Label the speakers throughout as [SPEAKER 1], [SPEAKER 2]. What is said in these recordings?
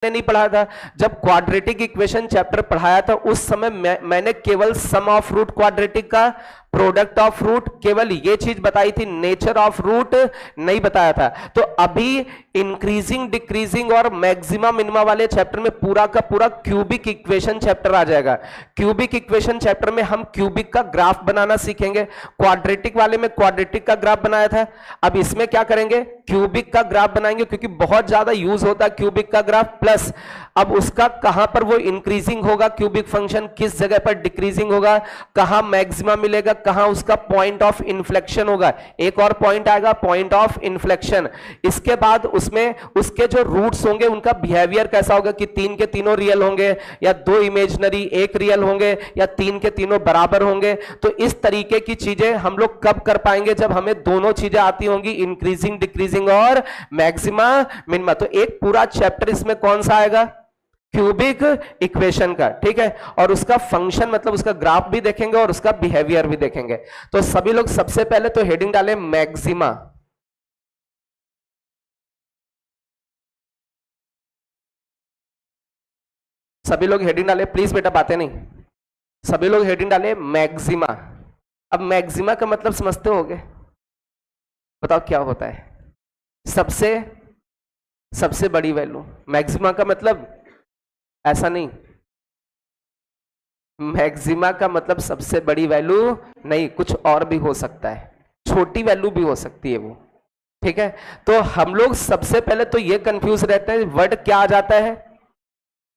[SPEAKER 1] नहीं पढ़ाया था। जब क्वाड्रेटिक इक्वेशन चैप्टर पढ़ाया था उस समय मैंने केवल सम ऑफ रूट क्वाड्रेटिक का, प्रोडक्ट ऑफ रूट, केवल ये चीज बताई थी, नेचर ऑफ रूट नहीं बताया था। तो अभी इंक्रीजिंग डिक्रीजिंग और मैक्सिमा मिनिमा वाले चैप्टर में पूरा का पूरा क्यूबिक इक्वेशन चैप्टर आ जाएगा। क्यूबिक इक्वेशन चैप्टर में हम क्यूबिक का ग्राफ बनाना सीखेंगे। क्वाड्रेटिक वाले में क्वाड्रेटिक का ग्राफ बनाया था, अब इसमें क्या करेंगे, क्यूबिक का ग्राफ बनाएंगे, क्योंकि बहुत ज्यादा यूज होता है क्यूबिक का ग्राफ। प्लस अब उसका कहां पर वो इंक्रीजिंग होगा क्यूबिक फंक्शन, किस जगह पर डिक्रीजिंग होगा, कहां मैक्सिमा मिलेगा, कहां उसका पॉइंट ऑफ इन्फ्लेक्शन होगा। एक और पॉइंट आएगा, पॉइंट ऑफ इन्फ्लेक्शन। इसके बाद उसमें उसके जो रूट्स होंगे उनका बिहेवियर कैसा होगा, कि तीन के तीनों रियल होंगे या दो इमेजिनरी एक रियल होंगे या तीन के तीनों बराबर होंगे। तो इस तरीके की चीजें हम लोग कब कर पाएंगे, जब हमें दोनों चीजें आती होंगी, इंक्रीजिंग डिक्रीजिंग और मैक्सिमा मिनिमा। तो एक पूरा चैप्टर इसमें कौन सा आएगा, क्यूबिक इक्वेशन का, ठीक है। और उसका फंक्शन मतलब उसका ग्राफ भी देखेंगे और उसका बिहेवियर भी देखेंगे। तो सभी लोग सबसे पहले तो हेडिंग डालें मैक्सिमा। सभी लोग हेडिंग डालें प्लीज, बेटा बातें नहीं। सभी लोग हेडिंग डालें मैक्सिमा। अब मैक्सिमा का मतलब समझते होगे, बताओ क्या होता है, सबसे बड़ी वैल्यू। मैक्सिमा का मतलब ऐसा नहीं, मैक्सिमा का मतलब सबसे बड़ी वैल्यू नहीं, कुछ और भी हो सकता है, छोटी वैल्यू भी हो सकती है वो, ठीक है। तो हम लोग सबसे पहले तो ये कंफ्यूज रहते हैं, वर्ड क्या आ जाता है,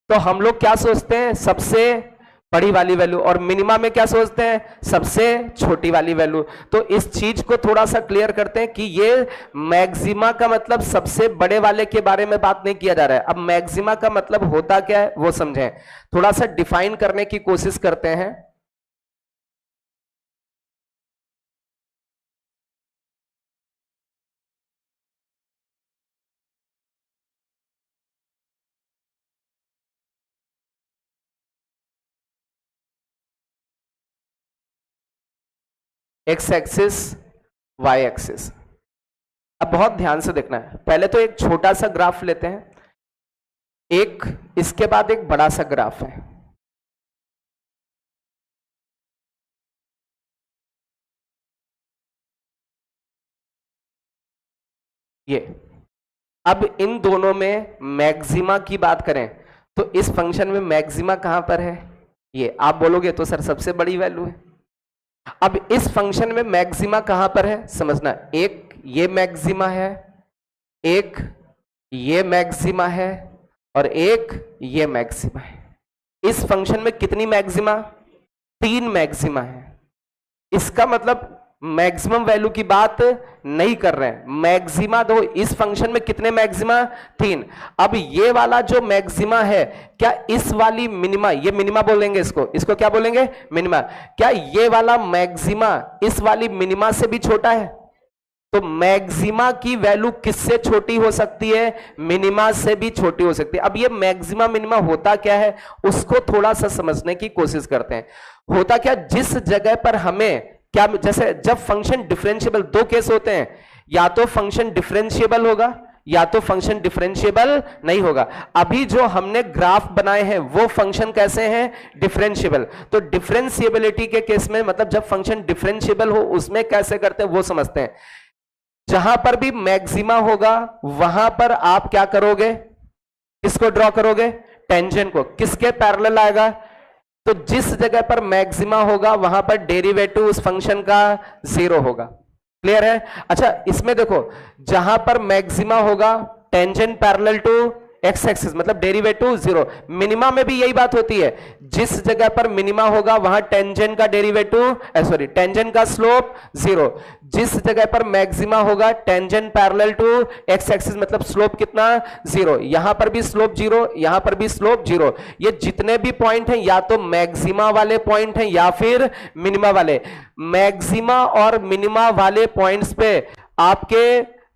[SPEAKER 1] तो हम लोग क्या सोचते हैं, सबसे बड़ी वाली वैल्यू, और मिनिमा में क्या सोचते हैं, सबसे छोटी वाली वैल्यू। तो इस चीज को थोड़ा सा क्लियर करते हैं कि ये मैक्सिमा का मतलब सबसे बड़े वाले के बारे में बात नहीं किया जा रहा है। अब मैक्सिमा का मतलब होता क्या है वो समझें, थोड़ा सा डिफाइन करने की कोशिश करते हैं। X axis, Y axis. अब बहुत ध्यान से देखना है, पहले तो एक छोटा सा ग्राफ लेते हैं, एक इसके बाद एक बड़ा सा ग्राफ है। ये अब इन दोनों में मैक्सिमा की बात करें तो इस फंक्शन में मैक्सिमा कहां पर है, ये आप बोलोगे तो सर सबसे बड़ी वैल्यू है। अब इस फंक्शन में मैक्सिमा कहां पर है समझना, एक ये मैक्सिमा है, एक ये मैक्सिमा है और एक ये मैक्सिमा है। इस फंक्शन में कितनी मैक्सिमा, 3 मैक्सिमा है। इसका मतलब मैक्सिमम वैल्यू की बात नहीं कर रहे हैं, मैक्सिमा दो, इस फंक्शन में कितने मैक्सिमा, 3। अब ये वाला जो मैक्सिमा है, क्या इस वाली मिनिमा, ये मिनिमा बोलेंगे इसको क्या बोलेंगे, मिनिमा, क्या ये वाला मैक्सिमा इस वाली मिनिमा से भी छोटा है? तो मैक्सिमा की वैल्यू किससे छोटी हो सकती है, मिनिमा से भी छोटी हो सकती है। अब ये मैक्सिमा मिनिमा होता क्या है उसको थोड़ा सा समझने की कोशिश करते हैं। होता क्या, जिस जगह पर हमें क्या, जैसे जब फंक्शन डिफरेंशिएबल, 2 केस होते हैं, या तो फंक्शन डिफरेंशिएबल होगा या तो फंक्शन डिफरेंशिएबल नहीं होगा। अभी जो हमने ग्राफ बनाए हैं वो फंक्शन कैसे हैं, डिफरेंशिएबल। तो डिफरेंशिएबिलिटी के केस में मतलब जब फंक्शन डिफरेंशिएबल हो उसमें कैसे करते हैं वो समझते हैं। जहां पर भी मैक्सिमा होगा वहां पर आप क्या करोगे, किसको ड्रॉ करोगे, टेंजेंट को। किसके पैरेलल आएगा, तो जिस जगह पर मैक्सिमा होगा वहां पर डेरिवेटिव उस फंक्शन का 0 होगा। क्लियर है? अच्छा इसमें देखो, जहां पर मैक्सिमा होगा tangent parallel to X axis मतलब डेरिवेटिव 0। मिनिमा में भी यही बात होती है, जिस जगह पर मिनिमा होगा वहां टेंजेंट का डेरिवेटिव टेंजेंट का स्लोप 0। जिस जगह पर मैक्सिमा होगा tangent parallel to X axis मतलब स्लोप कितना, 0। यहां पर भी स्लोप 0, यहां पर भी स्लोप 0। ये जितने भी पॉइंट हैं या तो मैक्सिमा वाले पॉइंट हैं या फिर मिनिमा वाले। मैक्सिमा और मिनिमा वाले पॉइंट्स पे आपके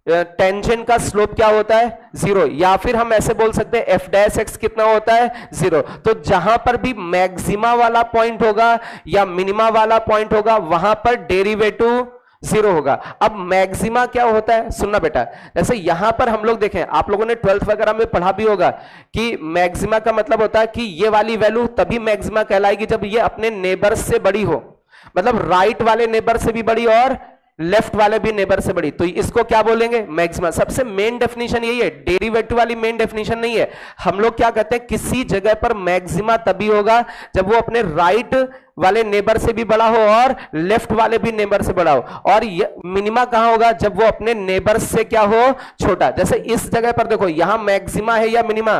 [SPEAKER 1] टेंजेंट का स्लोप क्या होता है, 0, या फिर हम ऐसे बोल सकते हैं एफ डैश एक्स कितना होता है, 0। तो जहां पर भी मैक्सिमा वाला पॉइंट होगा या मिनिमा वाला पॉइंट होगा वहां पर डेरिवेटिव जीरो होगा। अब मैक्सिमा क्या होता है, सुनना बेटा, जैसे यहां पर हम लोग देखें, आप लोगों ने 12th वगैरह में पढ़ा भी होगा कि मैक्सिमा का मतलब होता है कि ये वाली वैल्यू तभी मैक्सिमा कहलाएगी जब ये अपने नेबर से बड़ी हो, मतलब राइट वाले नेबर से भी बड़ी और लेफ्ट वाले भी नेबर से बड़ी, तो इसको क्या बोलेंगे, मैक्सिमा। सबसे मेन डेफिनेशन यही है, डेरिवेटिव वाली मेन डेफिनेशन नहीं है। हम लोग क्या कहते हैं, किसी जगह पर मैक्सिमा तभी होगा जब वो अपने राइट वाले नेबर से भी बड़ा हो और लेफ्ट वाले भी नेबर से बड़ा हो, और मिनिमा कहां होगा, जब वो अपने नेबर से क्या हो, छोटा। जैसे इस जगह पर देखो, यहां मैक्सिमा है या मिनिमा,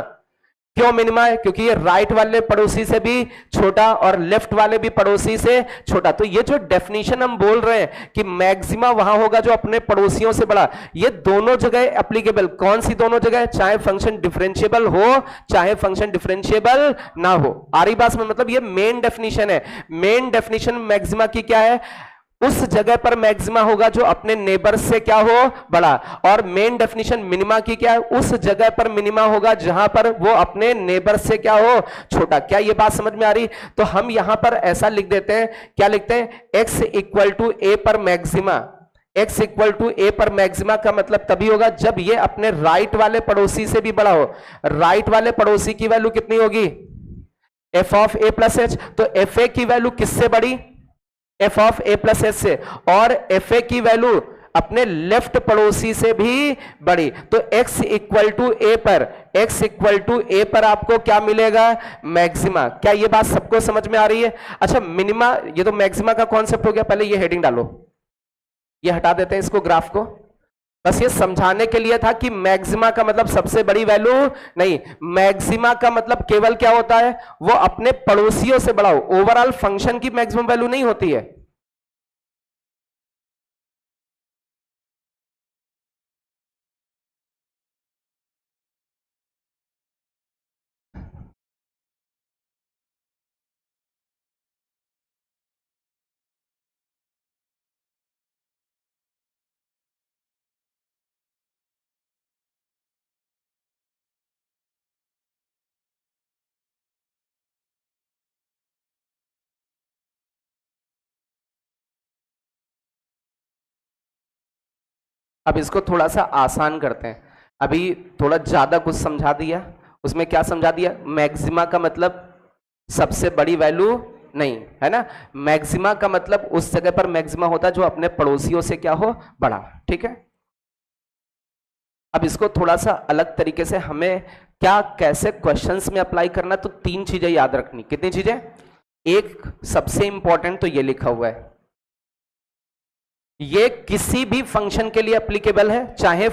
[SPEAKER 1] क्यों मिनिमा है, क्योंकि ये राइट वाले पड़ोसी से भी छोटा और लेफ्ट वाले भी पड़ोसी से छोटा। तो ये जो डेफिनेशन हम बोल रहे हैं कि मैक्सिमा वहां होगा जो अपने पड़ोसियों से बड़ा, ये दोनों जगह एप्लीकेबल। कौन सी दोनों जगह, चाहे फंक्शन डिफरेंशिएबल हो चाहे फंक्शन डिफरेंशिएबल ना हो। आ रही बात में, मतलब ये मेन डेफिनेशन है। मेन डेफिनेशन मैक्सिमा की क्या है, उस जगह पर मैक्सिमा होगा जो अपने नेबर से क्या हो, बड़ा। और मेन डेफिनेशन मिनिमा की क्या है, उस जगह पर मिनिमा होगा जहां पर वो अपने नेबर से क्या हो, छोटा। क्या ये बात समझ में आ रही। तो हम यहां पर ऐसा लिख देते हैं, क्या लिखते हैं, x इक्वल टू ए पर maxima. x equal to A पर मैक्सिमा का मतलब तभी होगा जब ये अपने राइट वाले पड़ोसी से भी बड़ा हो। राइट वाले पड़ोसी की वैल्यू कितनी होगी, f of a plus H. तो एफ ए की वैल्यू किससे बड़ी, f of a plus H से, और एफ ए की वैल्यू अपने लेफ्ट पड़ोसी से भी बड़ी। तो x इक्वल टू ए पर, x इक्वल टू ए पर आपको क्या मिलेगा, मैक्सिमा। क्या ये बात सबको समझ में आ रही है। अच्छा मिनिमा, ये तो मैक्सिमा का कॉन्सेप्ट हो गया। पहले ये हेडिंग डालो, ये हटा देते हैं इसको, ग्राफ को। बस ये समझाने के लिए था कि मैक्सिमा का मतलब सबसे बड़ी वैल्यू नहीं, मैक्सिमा का मतलब केवल क्या होता है, वो अपने पड़ोसियों से बड़ा हो। ओवरऑल फंक्शन की मैक्सिमम वैल्यू नहीं होती है। अब इसको थोड़ा सा आसान करते हैं। अभी थोड़ा ज्यादा कुछ समझा दिया, उसमें क्या समझा दिया, मैक्सिमा का मतलब सबसे बड़ी वैल्यू नहीं है ना, मैक्सिमा का मतलब उस जगह पर मैक्सिमा होता है जो अपने पड़ोसियों से क्या हो, बड़ा। ठीक है, अब इसको थोड़ा सा अलग तरीके से हमें क्या कैसे क्वेश्चंस में अप्लाई करना, तो तीन चीजें याद रखनी। कितनी चीजें, एक सबसे इंपॉर्टेंट तो ये लिखा हुआ है, ये किसी भी फंक्शन के लिए एप्लीकेबल है, चाहे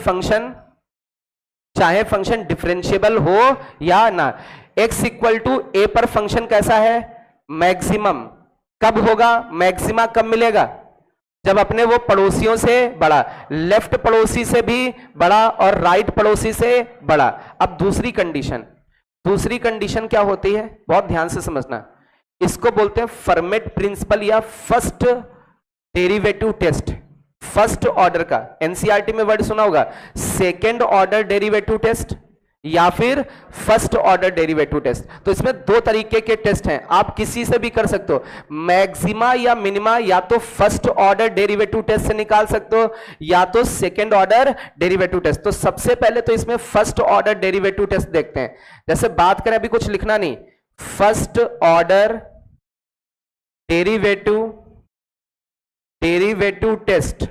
[SPEAKER 1] फंक्शन डिफरेंशिएबल हो या ना। x इक्वल टू ए पर फंक्शन कैसा है, मैक्सिमम। कब होगा मैक्सिमा, कब मिलेगा, जब अपने वो पड़ोसियों से बड़ा, लेफ्ट पड़ोसी से भी बड़ा और राइट पड़ोसी से बड़ा। अब दूसरी कंडीशन क्या होती है, बहुत ध्यान से समझना, इसको बोलते हैं फर्मेट प्रिंसिपल या first derivative test. First order का, एनसीईआरटी में वर्ड सुना होगा, सेकेंड ऑर्डर डेरिवेटिव टेस्ट या फिर फर्स्ट ऑर्डर डेरिवेटिव टेस्ट। तो इसमें दो तरीके के टेस्ट हैं, आप किसी से भी कर सकते हो। मैक्सिमा या मिनिमा या तो फर्स्ट ऑर्डर डेरिवेटिव टेस्ट से निकाल सकते हो या तो सेकेंड ऑर्डर डेरिवेटिव टेस्ट। तो सबसे पहले तो इसमें फर्स्ट ऑर्डर डेरिवेटिव टेस्ट देखते हैं। जैसे बात करें, अभी कुछ लिखना नहीं, फर्स्ट ऑर्डर डेरिवेटिव टेस्ट।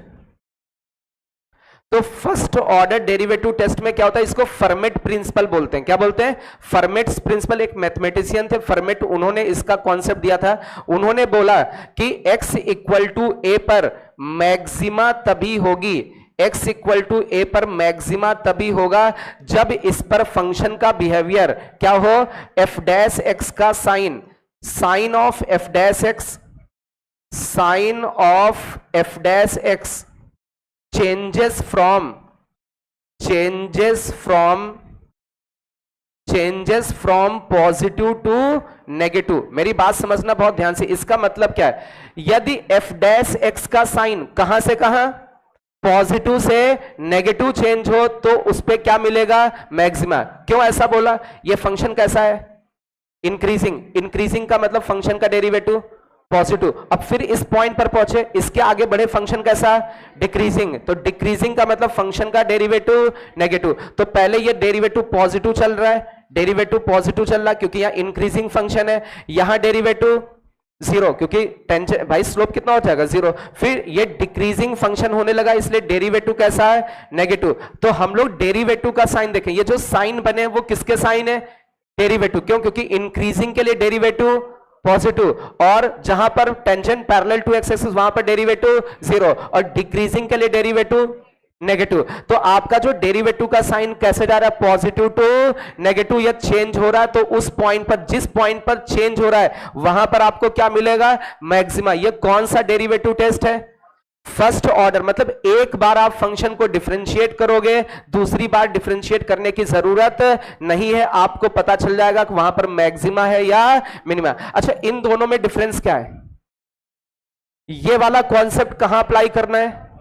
[SPEAKER 1] तो फर्स्ट ऑर्डर डेरिवेटिव टेस्ट में क्या होता है, इसको फर्मेट प्रिंसिपल बोलते हैं। क्या बोलते हैं, फर्मेट प्रिंसिपल। एक मैथमेटिशियन थे फर्मेट, उन्होंने इसका कॉन्सेप्ट दिया था। उन्होंने बोला कि x इक्वल टू ए पर मैक्सिमा तभी होगी, x इक्वल टू ए पर मैक्सिमा तभी होगा जब इस पर फंक्शन का बिहेवियर क्या हो, f डैश x का sign of f dash x, sign of f dash x changes from positive to negative. मेरी बात समझना बहुत ध्यान से, इसका मतलब क्या है, यदि f डैश x का साइन कहां से कहां, पॉजिटिव से नेगेटिव चेंज हो तो उस पे क्या मिलेगा, मैक्सिमा। क्यों ऐसा बोला, ये फंक्शन कैसा है, इंक्रीजिंग। इंक्रीजिंग का मतलब फंक्शन का डेरिवेटिव पॉजिटिव। अब फिर इस पॉइंट पर पहुंचे, इसके आगे बढ़े, फंक्शन कैसा, डिक्रीजिंग। तो डिक्रीजिंग का मतलब फंक्शन का डेरिवेटिव नेगेटिव। तो पहले ये डेरिवेटिव पॉजिटिव चल रहा है, डेरिवेटिव पॉजिटिव चल रहा है क्योंकि यहां इंक्रीजिंग फंक्शन है, यहां डेरिवेटिव जीरो क्योंकि टेंशन भाई स्लोप कितना हो जाएगा, जीरो। फिर ये डिक्रीजिंग फंक्शन होने लगा इसलिए डेरिवेटिव कैसा है, नेगेटिव। तो हम लोग डेरिवेटिव का साइन देखें, ये जो साइन बने वो किसके साइन है, डेरिवेटिव। क्यों, क्योंकि इंक्रीजिंग के लिए डेरिवेटिव पॉजिटिव, और जहां पर tangent parallel to X axis वहां पर डेरिवेटिव जीरो, और डिक्रीजिंग के लिए डेरिवेटिव नेगेटिव। तो आपका जो डेरिवेटिव का साइन कैसे जा रहा है, पॉजिटिव टू नेगेटिव, या चेंज हो रहा है। तो उस पॉइंट पर, जिस पॉइंट पर चेंज हो रहा है वहां पर आपको क्या मिलेगा, मैक्सिमा। ये कौन सा डेरिवेटिव टेस्ट है, फर्स्ट ऑर्डर। मतलब एक बार आप फंक्शन को डिफरेंशिएट करोगे, दूसरी बार डिफरेंशिएट करने की जरूरत नहीं है, आपको पता चल जाएगा कि वहां पर मैक्सिमा है या मिनिमा। अच्छा, इन दोनों में डिफरेंस क्या है, ये वाला कॉन्सेप्ट कहां अप्लाई करना है,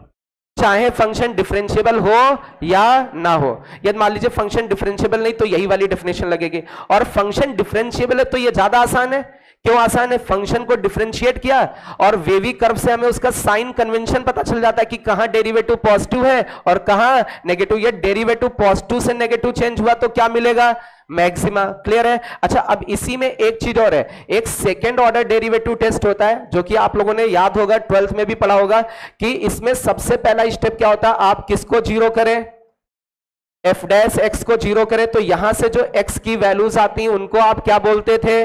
[SPEAKER 1] चाहे फंक्शन डिफरेंशिएबल हो या ना हो। यदि मान लीजिए फंक्शन डिफरेंशिएबल नहीं तो यही वाली डेफिनेशन लगेगी, और फंक्शन डिफरेंशिएबल है तो ये ज्यादा आसान है। क्यों आसान है, फंक्शन को डिफरेंशिएट किया और वेवी कर्व से हमें उसका साइन कन्वेंशन पता चल जाता है कि कहां डेरिवेटिव पॉजिटिव है और कहां नेगेटिव। ये डेरिवेटिव पॉजिटिव से नेगेटिव चेंज हुआ तो क्या मिलेगा, मैक्सिमा। क्लियर है। अच्छा, अब इसी में एक चीज और है, एक सेकेंड ऑर्डर डेरिवेटिव टेस्ट होता है जो कि आप लोगों ने याद होगा, 12th में भी पढ़ा होगा, कि इसमें सबसे पहला स्टेप क्या होता है, आप किसको जीरो करें, एफ डैश एक्स को जीरो करें। तो यहां से जो एक्स की वैल्यूज आती हैं उनको आप क्या बोलते थे,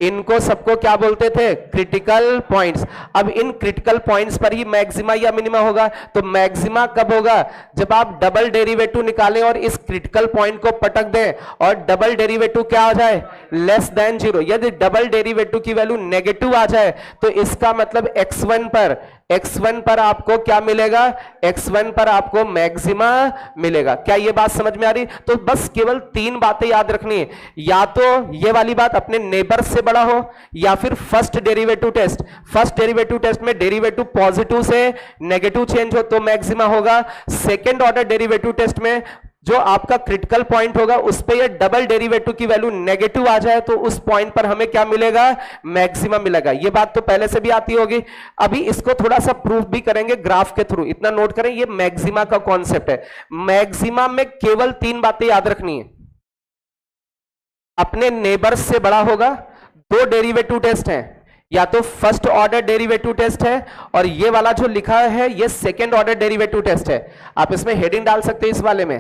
[SPEAKER 1] इनको सबको क्या बोलते थे, क्रिटिकल पॉइंट्स। अब इन क्रिटिकल पॉइंट्स पर ही मैक्सिमा या मिनिमा होगा। तो मैक्सिमा कब होगा, जब आप डबल डेरिवेटिव निकालें और इस क्रिटिकल पॉइंट को पटक दें और डबल डेरिवेटिव क्या आ जाए, लेस देन जीरो। यदि डबल डेरिवेटिव की वैल्यू नेगेटिव आ जाए तो इसका मतलब x1 पर आपको क्या मिलेगा, x1 पर आपको मैक्सिमा मिलेगा। क्या ये बात समझ में आ रही। तो बस केवल 3 बातें याद रखनी है, या तो ये वाली बात अपने नेबर से बड़ा हो, या फिर first derivative test. First derivative test में डेरिवेटिव पॉजिटिव से नेगेटिव चेंज हो तो मैक्सिमा होगा। सेकेंड ऑर्डर डेरिवेटिव टेस्ट में जो आपका क्रिटिकल पॉइंट होगा उस पे ये डबल डेरिवेटिव की वैल्यू नेगेटिव आ जाए तो उस पॉइंट पर हमें क्या मिलेगा, मैक्सिमम मिलेगा। ये बात तो पहले से भी आती होगी। अभी इसको थोड़ा सा प्रूफ भी करेंगे ग्राफ के थ्रू। इतना नोट करें, ये मैक्सिमा का कॉन्सेप्ट है। मैक्सिमा में केवल 3 बातें याद रखनी है, अपने नेबर्स से बड़ा होगा, 2 डेरिवेटिव टेस्ट हैं, या तो फर्स्ट ऑर्डर डेरिवेटिव टेस्ट है और ये वाला जो लिखा है ये सेकेंड ऑर्डर डेरिवेटिव टेस्ट है। आप इसमें हेडिंग डाल सकते हैं इस वाले में,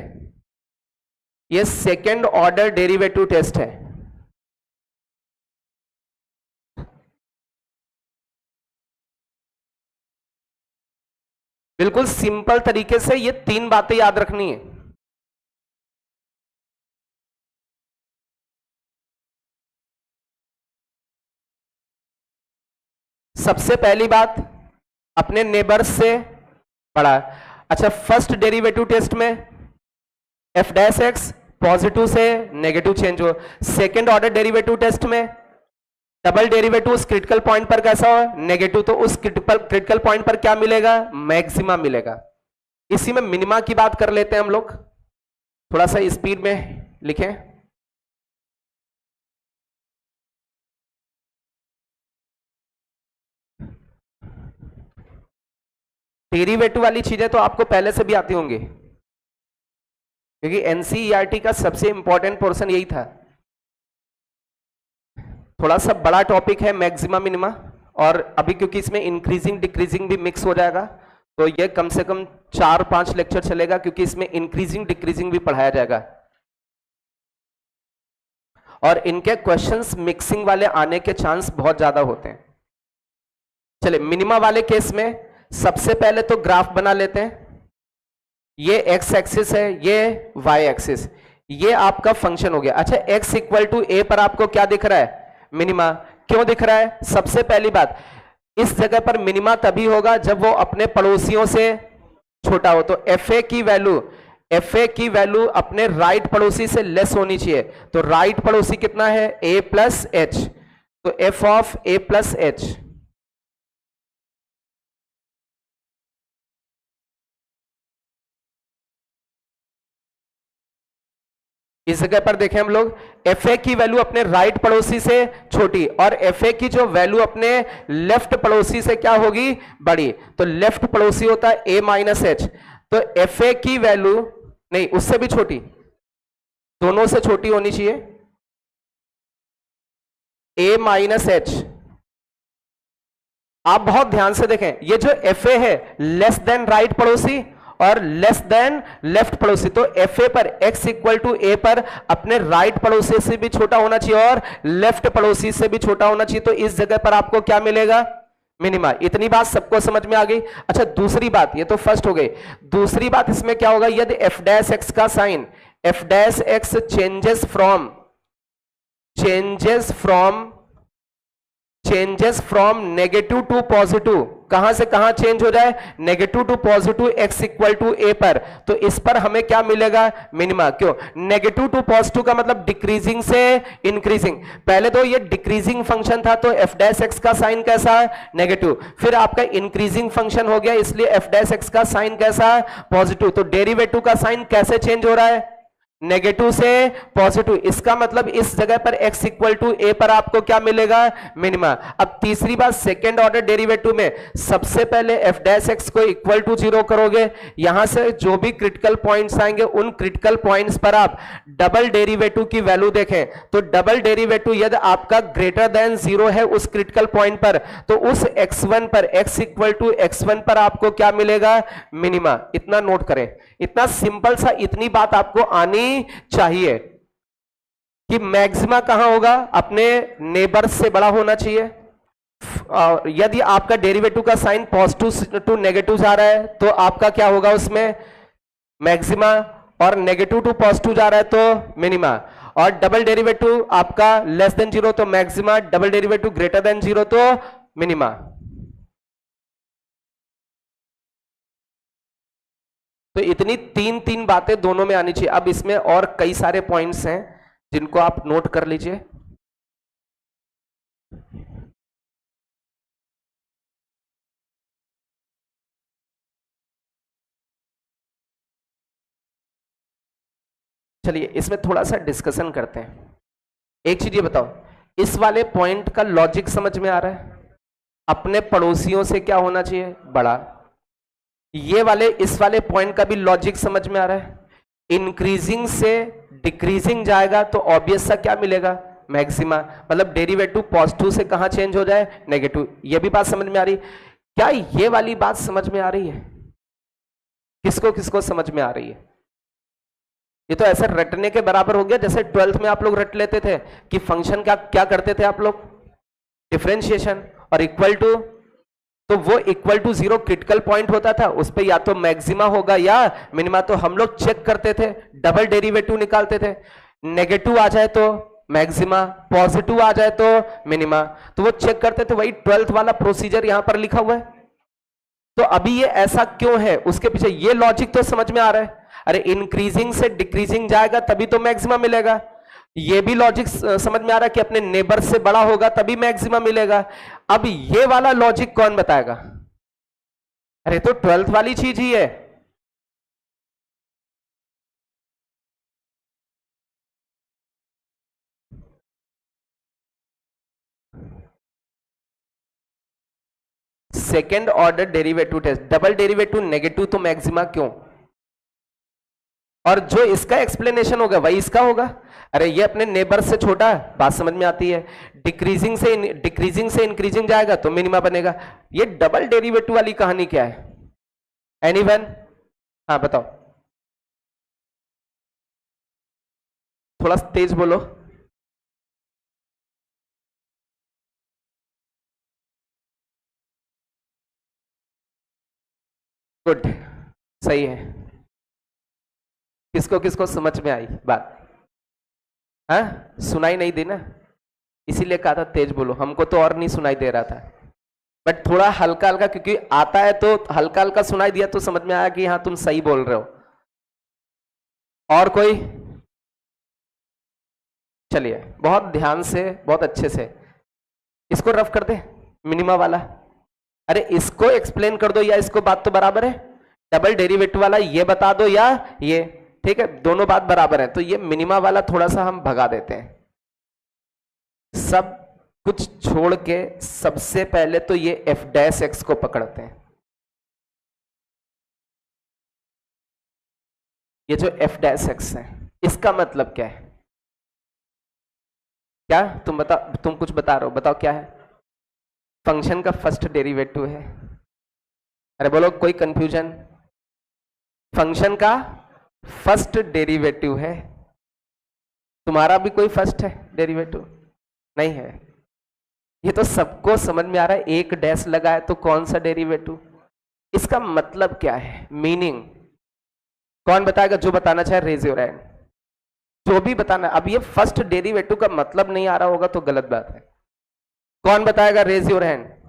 [SPEAKER 1] ये सेकेंड ऑर्डर डेरिवेटिव टेस्ट है। बिल्कुल सिंपल तरीके से ये 3 बातें याद रखनी है। सबसे पहली बात, अपने नेबर्स से बड़ा। अच्छा, फर्स्ट डेरिवेटिव टेस्ट में एफ डैश एक्स पॉजिटिव से नेगेटिव चेंज हो। सेकेंड ऑर्डर डेरिवेटिव टेस्ट में डबल डेरिवेटिव उस क्रिटिकल पॉइंट पर कैसा हो, नेगेटिव। तो उस क्रिटिकल पॉइंट पर क्या मिलेगा, मैक्सिमा मिलेगा। इसी में मिनिमा की बात कर लेते हैं हम लोग, थोड़ा सा स्पीड में लिखें। डेरिवेटिव वाली चीजें तो आपको पहले से भी आती होंगी क्योंकि एनसीईआरटी का सबसे इंपॉर्टेंट पोर्शन यही था। थोड़ा सा बड़ा टॉपिक है मैक्सिमा मिनिमा, और अभी क्योंकि इसमें इंक्रीजिंग डिक्रीजिंग भी मिक्स हो जाएगा तो ये कम से कम 4-5 लेक्चर चलेगा क्योंकि इसमें इंक्रीजिंग डिक्रीजिंग भी पढ़ाया जाएगा और इनके क्वेश्चंस मिक्सिंग वाले आने के चांस बहुत ज्यादा होते हैं। चले, मिनिमा वाले केस में सबसे पहले तो ग्राफ बना लेते हैं। ये एक्स एक्सिस है, ये वाई एक्सिस, ये आपका फंक्शन हो गया। अच्छा, एक्स इक्वल टू ए पर आपको क्या दिख रहा है, मिनिमा। क्यों दिख रहा है, सबसे पहली बात, इस जगह पर मिनिमा तभी होगा जब वो अपने पड़ोसियों से छोटा हो। तो एफ ए की वैल्यू अपने राइट पड़ोसी से लेस होनी चाहिए। तो राइट पड़ोसी कितना है, ए प्लस एच। तो F of A plus H, इस जगह पर देखें हम लोग एफ ए की वैल्यू अपने राइट पड़ोसी से छोटी और एफ ए की जो वैल्यू अपने लेफ्ट पड़ोसी से क्या होगी, बड़ी। तो लेफ्ट पड़ोसी होता है ए माइनस एच, तो एफ ए की वैल्यू नहीं, उससे भी छोटी, दोनों से छोटी होनी चाहिए, ए माइनस एच। आप बहुत ध्यान से देखें, ये जो एफ ए है लेस देन राइट पड़ोसी और लेस देन लेफ्ट पड़ोसी, तो एफ ए पर x इक्वल टू ए पर अपने राइट पड़ोसी से भी छोटा होना चाहिए और लेफ्ट पड़ोसी से भी छोटा होना चाहिए। तो इस जगह पर आपको क्या मिलेगा, मिनिमा। इतनी बात सबको समझ में आ गई। अच्छा दूसरी बात, ये तो फर्स्ट हो गई, दूसरी बात इसमें क्या होगा, यदि एफ डैश एक्स का sign F dash X changes from negative to positive, कहां से कहां चेंज हो जाए, negative to positive x equal to A पर, तो इस पर हमें क्या मिलेगा, मिनिमा। क्यों, नेगेटिव टू पॉजिटिव का मतलब डिक्रीजिंग से इंक्रीजिंग। पहले तो ये डिक्रीजिंग फंक्शन था तो एफ डैश एक्स का साइन कैसा है, नेगेटिव, फिर आपका इंक्रीजिंग फंक्शन हो गया इसलिए एफ डैश एक्स का साइन कैसा है, पॉजिटिव। तो डेरिवेटिव का साइन कैसे चेंज हो रहा है, नेगेटिव से पॉजिटिव। इसका मतलब इस जगह पर x इक्वल टू ए पर आपको क्या मिलेगा, मिनिमा। अब तीसरी बात, सेकेंड ऑर्डर डेरिवेटिव में सबसे पहले f डैश एक्स को इक्वल टू 0 करोगे, यहां से जो भी क्रिटिकल पॉइंट्स आएंगे उन क्रिटिकल पॉइंट्स पर आप डबल डेरिवेटिव की वैल्यू देखें, तो डबल डेरिवेटिव यदि आपका ग्रेटर देन 0 है उस क्रिटिकल पॉइंट पर, तो उस x1 पर x इक्वल टू x1 पर आपको क्या मिलेगा, मिनिमा। इतना नोट करें, इतना सिंपल सा, इतनी बात आपको आनी चाहिए कि मैक्सिमा कहां होगा, अपने नेबर से बड़ा होना चाहिए। और यदि आपका डेरिवेटिव का साइन पॉजिटिव टू नेगेटिव जा रहा है तो आपका क्या होगा उसमें, मैक्सिमा, और नेगेटिव टू पॉजिटिव जा रहा है तो मिनिमा। और डबल डेरिवेटिव आपका लेस देन 0 तो maxima, double derivative greater than 0 तो मिनिमा। तो इतनी तीन बातें दोनों में आनी चाहिए। अब इसमें और कई सारे पॉइंट्स हैं जिनको आप नोट कर लीजिए। चलिए इसमें थोड़ा सा डिस्कशन करते हैं। एक चीज ये बताओ, इस वाले पॉइंट का लॉजिक समझ में आ रहा है, अपने पड़ोसियों से क्या होना चाहिए, बड़ा। ये वाले, इस वाले पॉइंट का भी लॉजिक समझ में आ रहा है, इंक्रीजिंग से डिक्रीजिंग जाएगा तो ऑब्वियस सा क्या मिलेगा, मैक्सिमा। मतलब डेरिवेटिव पॉजिटिव से कहां चेंज हो जाए, नेगेटिव। ये भी बात समझ में आ रही, क्या ये वाली बात समझ में आ रही है, किसको किसको समझ में आ रही है। ये तो ऐसा रटने के बराबर हो गया जैसे 12th में आप लोग रट लेते थे कि फंक्शन का क्या करते थे आप लोग, डिफरेंशिएशन, और इक्वल टू, तो वो इक्वल टू 0 क्रिटिकल पॉइंट होता था, उस पे या तो मैक्सिमा होगा या मिनिमा। तो हम लोग चेक करते थे, डबल डेरिवेटिव निकालते थे, नेगेटिव आ जाए तो मैक्सिमा, पॉजिटिव आ जाए तो मिनिमा, तो वो चेक करते थे। वही 12th वाला प्रोसीजर यहां पर लिखा हुआ है। तो अभी ये ऐसा क्यों है, उसके पीछे ये लॉजिक तो समझ में आ रहा है। अरे इंक्रीजिंग से डिक्रीजिंग जाएगा तभी तो मैक्सिमा मिलेगा। ये भी लॉजिक समझ में आ रहा है कि अपने नेबर से बड़ा होगा तभी मैक्सिमा मिलेगा। अब ये वाला लॉजिक कौन बताएगा, अरे तो 12th वाली चीज ही है। Second order derivative test, double derivative negative तो मैक्सिमा क्यों, और जो इसका एक्सप्लेनेशन होगा वही इसका होगा। अरे ये अपने नेबर से छोटा, बात समझ में आती है। डिक्रीजिंग से इंक्रीजिंग जाएगा तो मिनिमा बनेगा। ये डबल डेरिवेटिव वाली कहानी क्या है, एनीवन? हाँ बताओ, थोड़ा तेज बोलो। गुड, सही है। किसको किसको समझ में आई बात? हाँ, सुनाई नहीं दी ना, इसीलिए कहा था तेज बोलो। हमको तो और नहीं सुनाई दे रहा था, बट थोड़ा हल्का हल्का, क्योंकि आता है तो हल्का हल्का सुनाई दिया तो समझ में आया कि हाँ तुम सही बोल रहे हो। और कोई? चलिए बहुत ध्यान से, बहुत अच्छे से इसको रफ कर दे, मिनिमा वाला। अरे इसको एक्सप्लेन कर दो या इसको, बात तो बराबर है। डबल डेरिवेटिव वाला ये बता दो या ये, ठीक है, दोनों बात बराबर है, तो ये मिनिमा वाला थोड़ा सा हम भगा देते हैं, सब कुछ छोड़ के सबसे पहले तो ये एफ डैश एक्स को पकड़ते हैं। ये जो एफ डैश एक्स है इसका मतलब क्या है? क्या तुम बता, तुम कुछ बता रहे हो, बताओ क्या है? फंक्शन का फर्स्ट डेरिवेटिव है। अरे बोलो, कोई कंफ्यूजन? फंक्शन का फर्स्ट डेरिवेटिव है। तुम्हारा भी कोई फर्स्ट है डेरिवेटिव? नहीं है। ये तो सबको समझ में आ रहा है, एक डैश लगा है तो कौन सा डेरिवेटिव। इसका मतलब क्या है, मीनिंग कौन बताएगा? जो बताना चाहे रेज योर हैंड, जो भी बताना। अब ये फर्स्ट डेरिवेटिव का मतलब नहीं आ रहा होगा तो गलत बात है। कौन बताएगा? Raise your hand.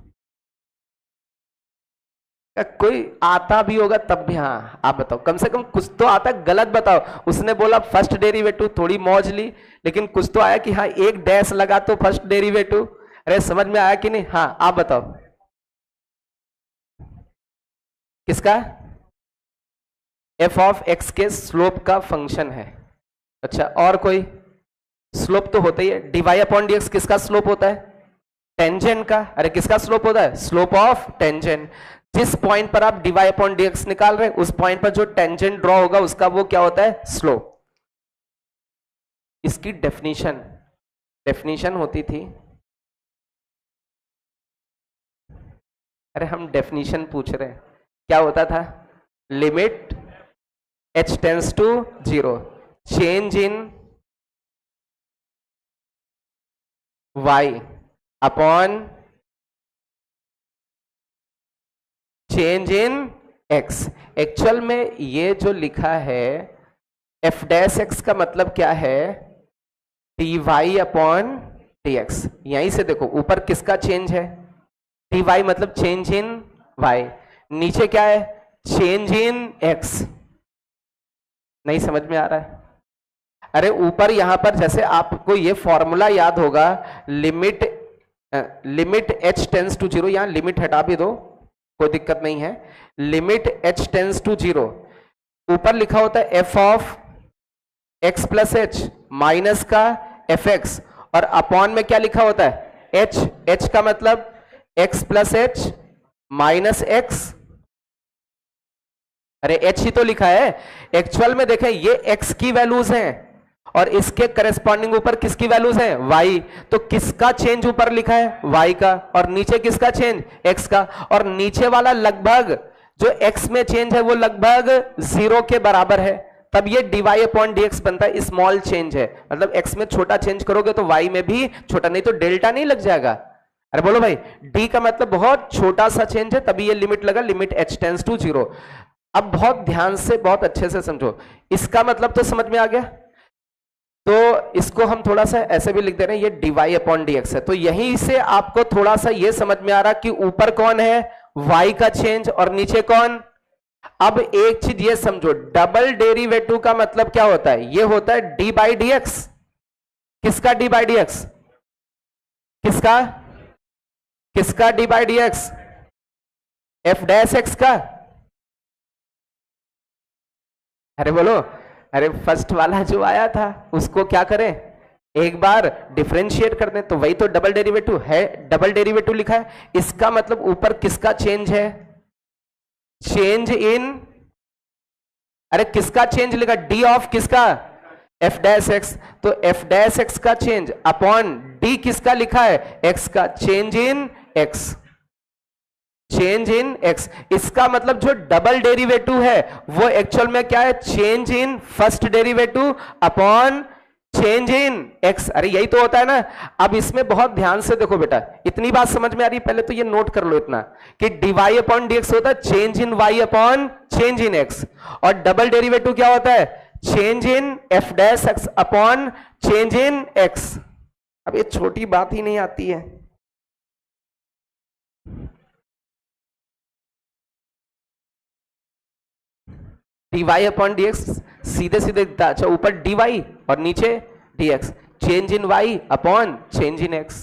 [SPEAKER 1] कोई आता भी होगा तब भी? हाँ आप बताओ, कम से कम कुछ तो आता है, गलत बताओ। उसने बोला फर्स्ट डेरिवेटिव, थोड़ी मौज ली, लेकिन कुछ तो आया कि हाँ एक डैश लगा तो फर्स्ट डेरिवेटिव। अरे समझ में आया कि नहीं? हाँ आप बताओ किसका? एफ ऑफ एक्स के स्लोप का फंक्शन है। अच्छा, और कोई? स्लोप तो होता ही है। डीवाई अपॉन डी एक्स किसका स्लोप होता है? टेंजेंट का। अरे किसका स्लोप होता है? Slope of tangent. जिस पॉइंट पर आप डीवाई अपॉन डी एक्स निकाल रहे हैं उस पॉइंट पर जो टेंजेंट ड्रॉ होगा उसका वो क्या होता है? स्लोप। इसकी डेफिनेशन होती थी। अरे हम डेफिनेशन पूछ रहे हैं, क्या होता था? Limit h tends to 0, change in y upon change in x। Actual में ये जो लिखा है f डैश x का मतलब क्या है? dy upon dx। यहीं से देखो, ऊपर किसका चेंज है? dy मतलब चेंज इन y, नीचे क्या है? Change in x। नहीं समझ में आ रहा है? अरे ऊपर यहां पर जैसे आपको ये फॉर्मूला याद होगा, लिमिट h टेंस टू 0, यहां लिमिट हटा भी दो कोई दिक्कत नहीं है। लिमिट h टेंस टू 0, ऊपर लिखा होता है f of x plus h minus का fx, और अपॉन में क्या लिखा होता है? h का मतलब x plus h minus x। अरे h ही तो लिखा है। एक्चुअल में देखें ये x की वैल्यूज हैं और इसके करस्पॉन्डिंग ऊपर किसकी वैल्यूज हैं? y। तो किसका चेंज ऊपर लिखा है? y का, और नीचे किसका चेंज? x का। और नीचे वाला लगभग जो x में चेंज है वो लगभग 0 के बराबर है, तब ये dy अपॉन dx बनता है। स्मॉल चेंज है, मतलब x में छोटा चेंज करोगे तो y में भी छोटा, नहीं तो डेल्टा नहीं लग जाएगा। अरे बोलो भाई, d का मतलब बहुत छोटा सा चेंज है, तभी ये लिमिट लगा, लिमिट h टेंस टू 0। अब बहुत ध्यान से, बहुत अच्छे से समझो, इसका मतलब तो समझ में आ गया। तो इसको हम थोड़ा सा ऐसे भी लिख दे रहे हैं, ये dy अपॉन dx है। तो यहीं से आपको थोड़ा सा ये समझ में आ रहा कि ऊपर कौन है? y का चेंज, और नीचे कौन? अब एक चीज ये समझो, डबल डेरिवेटिव का मतलब क्या होता है? ये होता है d बाई डी एक्स। किसका d बाई डी एक्स? किसका? किसका d by D x? f dash x का। अरे बोलो, अरे फर्स्ट वाला जो आया था उसको क्या करें? एक बार डिफरेंशिएट कर दें, तो वही तो डबल डेरिवेटिव है, डबल डेरिवेटिव लिखा है। इसका मतलब ऊपर किसका चेंज है? चेंज इन, अरे किसका चेंज लिखा? डी ऑफ किसका? F dash x. तो एफ डैश एक्स का चेंज अपॉन डी किसका लिखा है? एक्स का। Change in x, change in x. इसका मतलब जो डबल डेरिवेटिव है वो एक्चुअल में क्या है? Change in first derivative upon change in x. अरे यही तो होता है ना। अब इसमें बहुत ध्यान से देखो बेटा, इतनी बात समझ में आ रही है? पहले तो ये नोट कर लो इतना कि dy अपॉन dx होता है change in y upon change in x, और डबल डेरिवेटिव क्या होता है? Change in f dash x upon change in x। अब ये छोटी बात ही नहीं आती है। dy अपॉन dx सीधे सीधे, अच्छा ऊपर dy और नीचे dx, change in y upon change in x,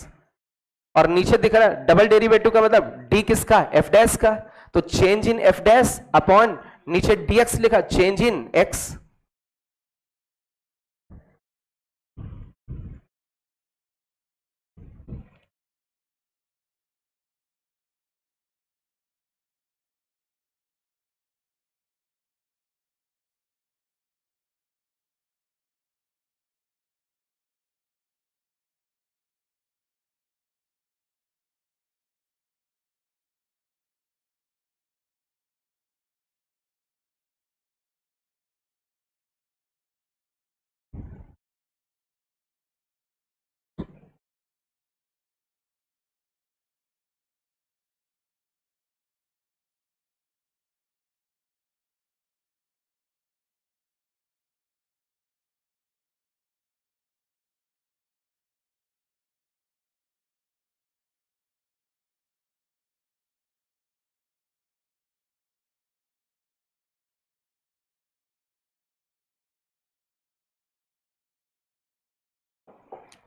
[SPEAKER 1] और नीचे दिख रहा है डबल डेरिवेटिव का मतलब d किसका? f डैश का। तो change in f dash upon नीचे dx लिखा, चेंज इन x।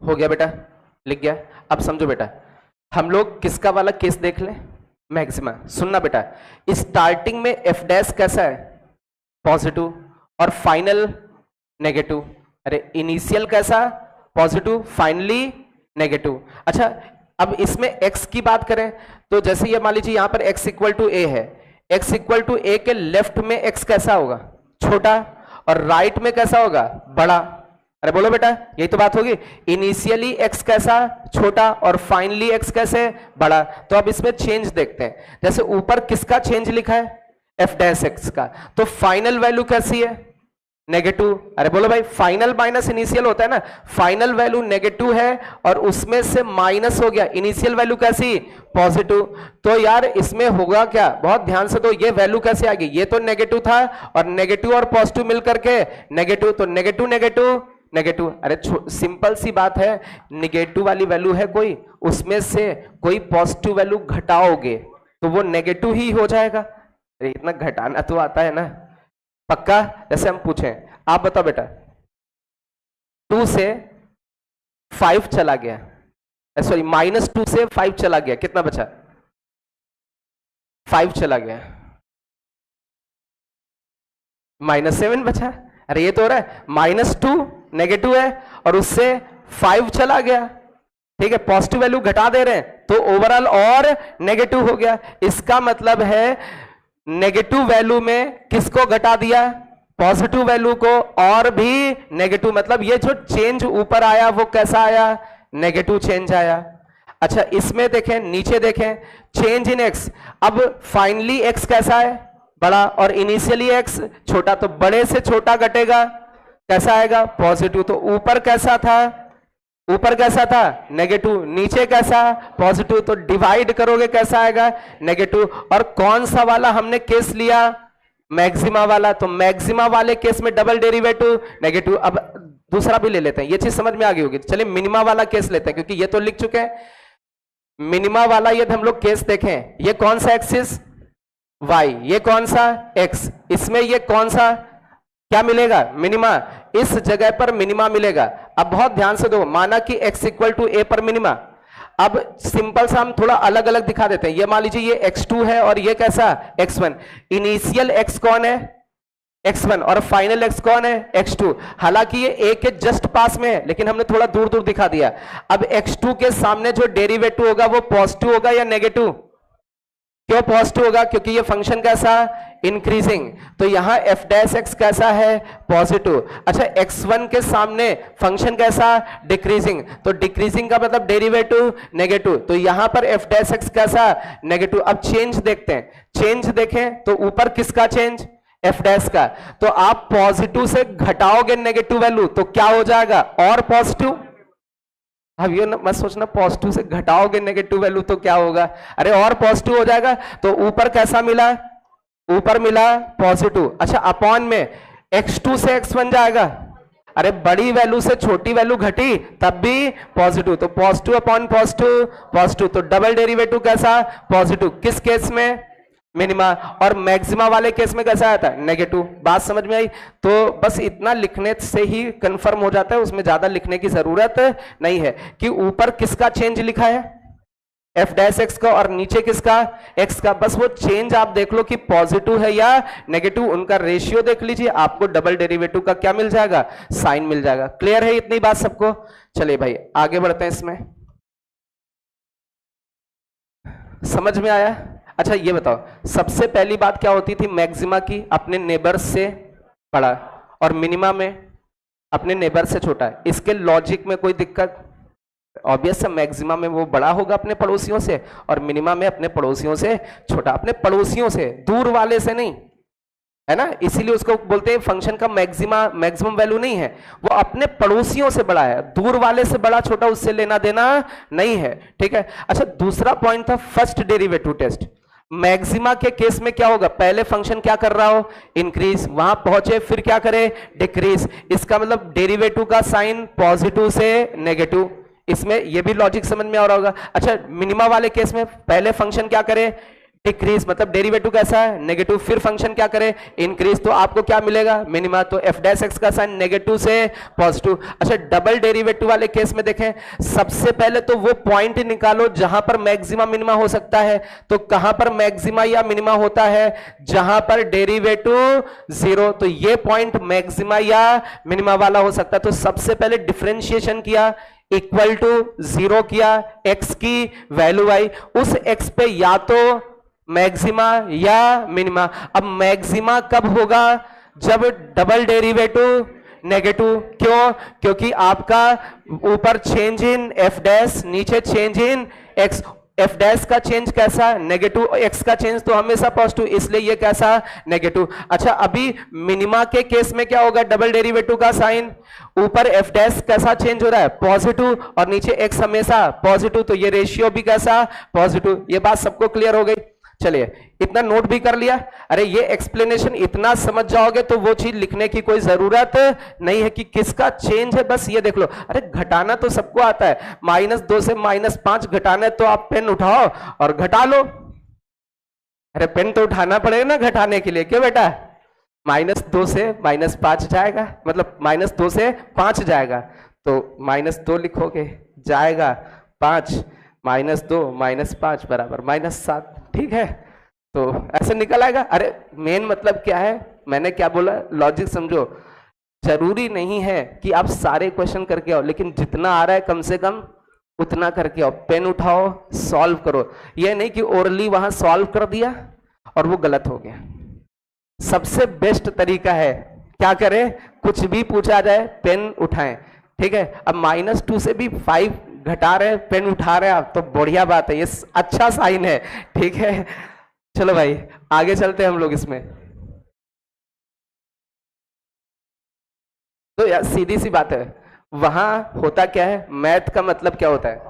[SPEAKER 1] हो गया बेटा, लिख गया। अब समझो बेटा, हम लोग किसका वाला केस देख लें, मैक्सिमा। सुनना बेटा, स्टार्टिंग में एफ डैश कैसा है, पॉजिटिव, और फाइनल नेगेटिव। अरे इनिशियल कैसा, पॉजिटिव, फाइनली नेगेटिव। अच्छा, अब इसमें x की बात करें तो जैसे ये मान लीजिए यहां पर x इक्वल टू ए है, x इक्वल टू ए के लेफ्ट में x कैसा होगा, छोटा, और राइट में कैसा होगा, बड़ा। अरे बोलो बेटा, यही तो बात होगी। इनिशियली x कैसा, छोटा, और फाइनली x कैसे, बड़ा। तो अब इसमें चेंज देखते हैं। जैसे ऊपर किसका चेंज लिखा है, एफ डैश एक्स का, तो फाइनल वैल्यू कैसी है, नेगेटिव। अरे बोलो भाई, फाइनल माइनस इनिशियल होता है ना, फाइनल वैल्यू नेगेटिव है और उसमें से माइनस हो गया, इनिशियल वैल्यू कैसी, पॉजिटिव। तो यार इसमें होगा क्या, बहुत ध्यान से, तो ये वैल्यू कैसे आ गई, ये तो नेगेटिव था और नेगेटिव और पॉजिटिव मिलकर के नेगेटिव, तो नेगेटिव नेगेटिव नेगेटिव। अरे सिंपल सी बात है, नेगेटिव वाली वैल्यू है कोई, उसमें से कोई पॉजिटिव वैल्यू घटाओगे तो वो नेगेटिव ही हो जाएगा। अरे इतना घटाना तो आता है ना, पक्का। जैसे हम पूछें, आप बताओ बेटा, 2 से 5 चला गया, सॉरी -2 से 5 चला गया, कितना बचा, 5 चला गया, -7 बचा। अरे ये तो हो रहा है, -2 नेगेटिव है और उससे 5 चला गया, ठीक है, पॉजिटिव वैल्यू घटा दे रहे हैं तो ओवरऑल और नेगेटिव हो गया। इसका मतलब है नेगेटिव वैल्यू में किसको घटा दिया, पॉजिटिव वैल्यू को, और भी नेगेटिव। मतलब ये जो चेंज ऊपर आया वो कैसा आया, नेगेटिव चेंज आया। अच्छा इसमें देखें, नीचे देखें, चेंज इन एक्स। अब फाइनली एक्स कैसा है, बड़ा, और इनिशियली एक्स छोटा, तो बड़े से छोटा घटेगा, कैसा आएगा, पॉजिटिव। तो ऊपर कैसा था, ऊपर कैसा था, नेगेटिव, नीचे कैसा, पॉजिटिव। तो डिवाइड करोगे कैसा आएगा, नेगेटिव। और कौन सा वाला हमने केस लिया, मैक्सिमा वाला, तो मैक्सिमा वाले केस में डबल डेरिवेटिव नेगेटिव। अब दूसरा भी ले लेते हैं, ये चीज समझ में आ गई होगी। चलिए मिनिमा वाला केस लेते हैं, क्योंकि ये तो लिख चुके हैं। मिनिमा वाला ये हम लोग केस देखें, ये कौन सा एक्सिस, वाई, ये कौन सा एक्स, इसमें ये कौन सा क्या मिलेगा, मिनिमा, इस जगह पर मिनिमा मिलेगा। अब बहुत ध्यान से दो, माना कि x इक्वल टू ए पर मिनिमा। अब सिंपल सा हम थोड़ा अलग अलग दिखा देते हैं। ये मान लीजिए ये x2 है और ये कैसा, x1। इनिशियल x कौन है, x1, और फाइनल x कौन है, x2। हालांकि ये a के जस्ट पास में है, लेकिन हमने थोड़ा दूर दूर दिखा दिया। अब x2 के सामने जो डेरिवेटिव होगा वो पॉजिटिव होगा या नेगेटिव, क्यों पॉजिटिव होगा, क्योंकि ये फंक्शन कैसा, इंक्रीजिंग। तो यहां एफ डैश एक्स कैसा है, पॉजिटिव। अच्छा x1 के सामने फंक्शन कैसा, डिक्रीजिंग, तो डिक्रीजिंग का मतलब डेरिवेटिव नेगेटिव। तो यहां पर एफ डैश एक्स कैसा, नेगेटिव। अब चेंज देखते हैं, चेंज देखें तो ऊपर किसका चेंज, एफ डैश का। तो आप पॉजिटिव से घटाओगे नेगेटिव वैल्यू तो क्या हो जाएगा, और पॉजिटिव। अब ये मत सोचना पॉजिटिव से घटाओगे नेगेटिव वैल्यू तो क्या होगा, अरे और पॉजिटिव हो जाएगा। तो ऊपर कैसा मिला, ऊपर मिला पॉजिटिव। अच्छा अपॉन में x2 से x1 जाएगा, अरे बड़ी वैल्यू से छोटी वैल्यू घटी तब भी पॉजिटिव। तो पॉजिटिव अपॉन पॉजिटिव, पॉजिटिव। तो डबल डेरिवेटिव कैसा, पॉजिटिव। किस केस में, मिनिमा। और मैक्सिमा वाले केस में कैसा आता है, नेगेटिव। बात समझ में आई। तो बस इतना लिखने से ही कंफर्म हो जाता है, उसमें ज्यादा लिखने की जरूरत नहीं है कि ऊपर किसका चेंज लिखा है, एफ डैश एक्स का, और नीचे किसका, एक्स का। बस वो चेंज आप देख लो कि पॉजिटिव है या नेगेटिव, उनका रेशियो देख लीजिए, आपको डबल डेरिवेटिव का क्या मिल जाएगा, साइन मिल जाएगा। क्लियर है इतनी बात सबको। चलिए भाई आगे बढ़ते हैं, इसमें समझ में आया। अच्छा ये बताओ, सबसे पहली बात क्या होती थी मैक्सिमा की, अपने नेबर से बड़ा, और मिनिमा में अपने नेबर से छोटा है। इसके लॉजिक में कोई दिक्कत, ऑब्वियस है मैक्सिमा में वो बड़ा होगा अपने पड़ोसियों से, और मिनिमा में अपने पड़ोसियों से छोटा। अपने पड़ोसियों से, दूर वाले से नहीं, है ना, इसीलिए उसको बोलते हैं फंक्शन का मैक्सिमम वैल्यू नहीं है, वो अपने पड़ोसियों से बड़ा है। दूर वाले से बड़ा छोटा उससे लेना देना नहीं है, ठीक है। अच्छा दूसरा पॉइंट था फर्स्ट डेरिवेटिव टेस्ट। मैक्सिमा के केस में क्या होगा, पहले फंक्शन क्या कर रहा हो, इंक्रीज, वहां पहुंचे फिर क्या करे, डिक्रीज। इसका मतलब डेरिवेटिव का साइन पॉजिटिव से नेगेटिव। इसमें ये भी लॉजिक समझ में आ रहा होगा। अच्छा मिनिमा वाले केस में पहले फंक्शन क्या करे, डिक्रीज मतलब डेरिवेटिव कैसा है, नेगेटिव। फिर फंक्शन क्या करे, इंक्रीज, तो आपको क्या मिलेगा, मिनिमा। तो एफ डैश एक्स का साइन नेगेटिव से पॉजिटिव। अच्छा, डबल डेरिवेटिव वाले केस में देखें, सबसे पहले तो वो पॉइंट निकालो जहां पर मैक्सिमा मिनिमा हो सकता है। तो कहां पर मैक्सिमा या मिनिमा होता है, जहां पर डेरिवेटिव जीरो, तो ये पॉइंट मैक्सिमा या मिनिमा वाला हो सकता है। तो सबसे पहले डिफरेंशिएशन किया, इक्वल टू जीरो किया, एक्स की वैल्यू आई, उस एक्स पे या तो मैक्सिमा या मिनिमा। अब मैक्सिमा कब होगा, जब डबल डेरिवेटिव नेगेटिव। क्यों, क्योंकि आपका ऊपर चेंज इन एफ डैश, नीचे change in x. F dash का चेंज कैसा, नेगेटिव, एक्स का चेंज तो हमेशा पॉजिटिव, इसलिए ये कैसा, नेगेटिव। अच्छा, अभी मिनिमा के केस में क्या होगा, डबल डेरिवेटिव का साइन, ऊपर एफ डैश कैसा चेंज हो रहा है, पॉजिटिव, और नीचे एक्स हमेशा पॉजिटिव, तो ये रेशियो भी कैसा, पॉजिटिव। ये बात सबको क्लियर हो गई। चलिए, इतना नोट भी कर लिया। अरे ये एक्सप्लेनेशन इतना समझ जाओगे तो वो चीज लिखने की कोई जरूरत नहीं है कि किसका चेंज है, बस ये देख लो। अरे घटाना तो सबको आता है, -2 से -5 घटाना है तो आप पेन उठाओ और घटा लो। अरे पेन तो उठाना पड़ेगा ना घटाने के लिए, क्यों बेटा, -2 से -5 जाएगा, मतलब -2 से 5 जाएगा, तो -2 लिखोगे, जाएगा 5, -2 -5 बराबर -7, ठीक है। तो ऐसे निकल आएगा। अरे मेन मतलब क्या है, मैंने क्या बोला, लॉजिक समझो। जरूरी नहीं है कि आप सारे क्वेश्चन करके आओ, लेकिन जितना आ रहा है कम से कम उतना करके आओ। पेन उठाओ, सॉल्व करो। यह नहीं कि ओरली वहां सॉल्व कर दिया और वो गलत हो गया। सबसे बेस्ट तरीका है, क्या करें, कुछ भी पूछा जाए पेन उठाएं, ठीक है। अब -2 से भी 5 घटा रहे, पेन उठा रहे आप, तो बढ़िया बात है, ये अच्छा साइन है, ठीक है। चलो भाई आगे चलते हैं हम लोग इसमें। तो यार सीधी सी बात है, वहां होता क्या है, मैथ का मतलब क्या होता है,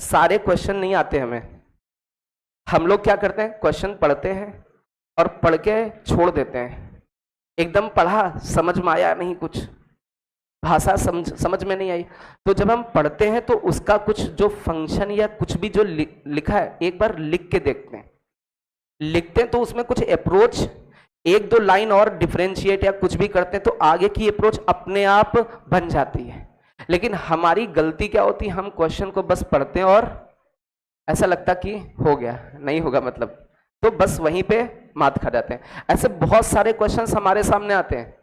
[SPEAKER 1] सारे क्वेश्चन नहीं आते हमें। हम लोग क्या करते हैं, क्वेश्चन पढ़ते हैं और पढ़ के छोड़ देते हैं। एकदम पढ़ा, समझ में आया नहीं, कुछ भाषा समझ में नहीं आई, तो जब हम पढ़ते हैं तो उसका कुछ जो फंक्शन या कुछ भी जो लिखा है एक बार लिख के देखते हैं। लिखते हैं तो उसमें कुछ अप्रोच, 1-2 लाइन और डिफरेंशिएट या कुछ भी करते हैं तो आगे की अप्रोच अपने आप बन जाती है। लेकिन हमारी गलती क्या होती है, हम क्वेश्चन को बस पढ़ते हैं और ऐसा लगता कि हो गया, नहीं होगा मतलब, तो बस वहीं पे मात खा जाते हैं। ऐसे बहुत सारे क्वेश्चंस हमारे सामने आते हैं।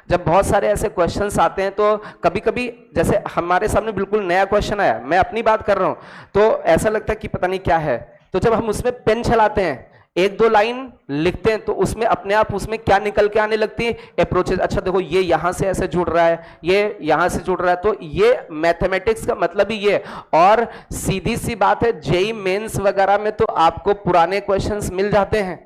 [SPEAKER 1] जब बहुत सारे ऐसे क्वेश्चंस आते हैं तो कभी कभी जैसे हमारे सामने बिल्कुल नया क्वेश्चन आया, मैं अपनी बात कर रहा हूं, तो ऐसा लगता है कि पता नहीं क्या है। तो जब हम उसमें पेन चलाते हैं, 1-2 लाइन लिखते हैं, तो उसमें अपने आप उसमें क्या निकल के आने लगती है, अप्रोचेस। अच्छा देखो, ये यहां से ऐसे जुड़ रहा है, ये यहां से जुड़ रहा है, तो ये मैथमेटिक्स का मतलब ही ये। और सीधी सी बात है, जेई मेंस वगैरह में तो आपको पुराने क्वेश्चंस मिल जाते हैं,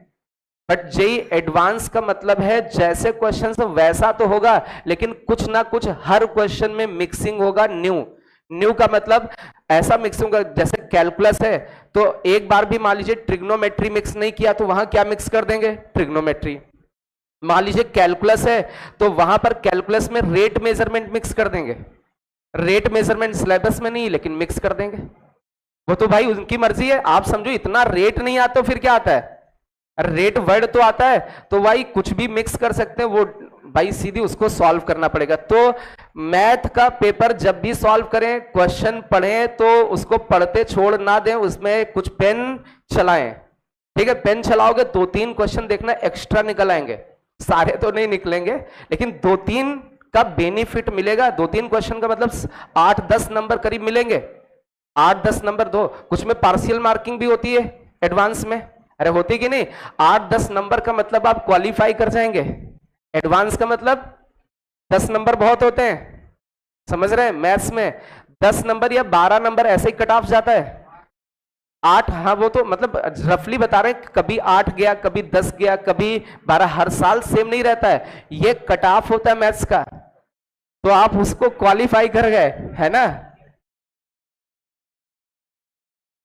[SPEAKER 1] बट जेई एडवांस का मतलब है जैसे क्वेश्चन वैसा तो होगा, लेकिन कुछ ना कुछ हर क्वेश्चन में मिक्सिंग होगा। न्यू का मतलब ऐसा मिक्सिंग होगा, जैसे कैलकुलस है तो एक बार भी मान लीजिए ट्रिग्नोमेट्री मिक्स नहीं किया तो वहां क्या मिक्स कर देंगे, ट्रिग्नोमेट्री। मान लीजिए कैलकुलस है तो वहां पर कैलकुलस में रेट मेजरमेंट मिक्स कर देंगे। रेट मेजरमेंट सिलेबस में नहीं, लेकिन मिक्स कर देंगे, वो तो भाई उनकी मर्जी है। आप समझो इतना रेट नहीं आता फिर क्या आता है, रेट वर्ड तो आता है, तो भाई कुछ भी मिक्स कर सकते हैं, वो भाई सीधी उसको सॉल्व करना पड़ेगा। तो मैथ का पेपर जब भी सॉल्व करें, क्वेश्चन पढ़ें तो उसको पढ़ते छोड़ ना दें, उसमें कुछ पेन चलाएं, ठीक है। पेन चलाओगे 2-3 क्वेश्चन देखना एक्स्ट्रा निकल आएंगे, सारे तो नहीं निकलेंगे, लेकिन 2-3 का बेनिफिट मिलेगा। 2-3 क्वेश्चन का मतलब 8-10 नंबर करीब मिलेंगे। 8-10 नंबर दो, कुछ में पार्शियल मार्किंग भी होती है एडवांस में, अरे होती कि नहीं। 8-10 नंबर का मतलब आप क्वालिफाई कर जाएंगे। एडवांस का मतलब 10 नंबर बहुत होते हैं, समझ रहे हैं। मैथ्स में 10 नंबर या 12 नंबर ऐसे ही कट ऑफ जाता है। 8, हाँ वो तो मतलब रफली बता रहे हैं, कभी 8 गया, कभी 10 गया, कभी 12, हर साल सेम नहीं रहता है, ये कट ऑफ होता है मैथ्स का, तो आप उसको क्वालिफाई कर गए, है ना।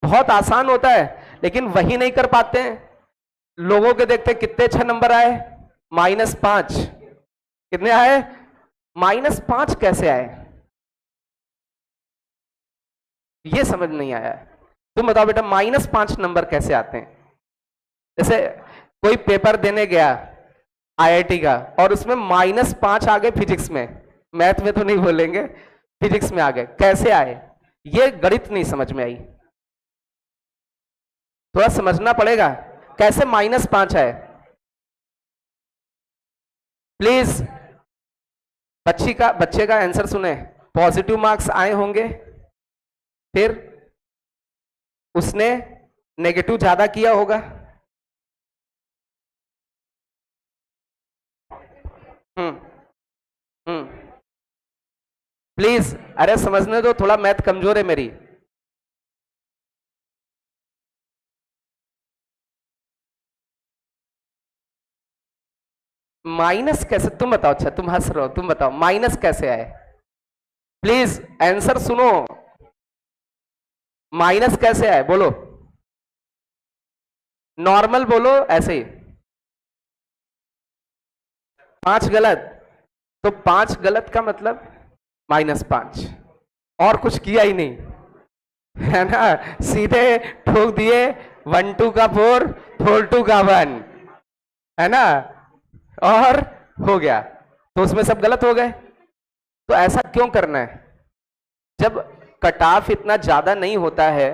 [SPEAKER 1] बहुत आसान होता है, लेकिन वही नहीं कर पाते हैं। लोगों के देखते कितने अच्छे नंबर आए, -5, कितने आए, -5 कैसे आए, ये समझ नहीं आया। तुम बताओ बेटा, -5 नंबर कैसे आते हैं। जैसे कोई पेपर देने गया आईआईटी का और उसमें -5 आ गए फिजिक्स में, मैथ में तो नहीं बोलेंगे, फिजिक्स में आ गए, कैसे आए? ये गणित नहीं समझ में आई, थोड़ा समझना पड़ेगा कैसे -5 आए। प्लीज बच्चे का आंसर सुने। पॉजिटिव मार्क्स आए होंगे, फिर उसने नेगेटिव ज्यादा किया होगा। प्लीज, अरे समझने दो, थोड़ा मैथ कमजोर है मेरी। माइनस कैसे? तुम बताओ। अच्छा तुम हंस रहे हो, तुम बताओ माइनस कैसे आए? प्लीज आंसर सुनो, माइनस कैसे आए बोलो, नॉर्मल बोलो ऐसे ही। 5 गलत, तो 5 गलत का मतलब -5, और कुछ किया ही नहीं, है ना? सीधे ठोक दिए 1 2 का 4 4 2 का 1, है ना? और हो गया, तो उसमें सब गलत हो गए। तो ऐसा क्यों करना है? जब कट ऑफ इतना ज्यादा नहीं होता है,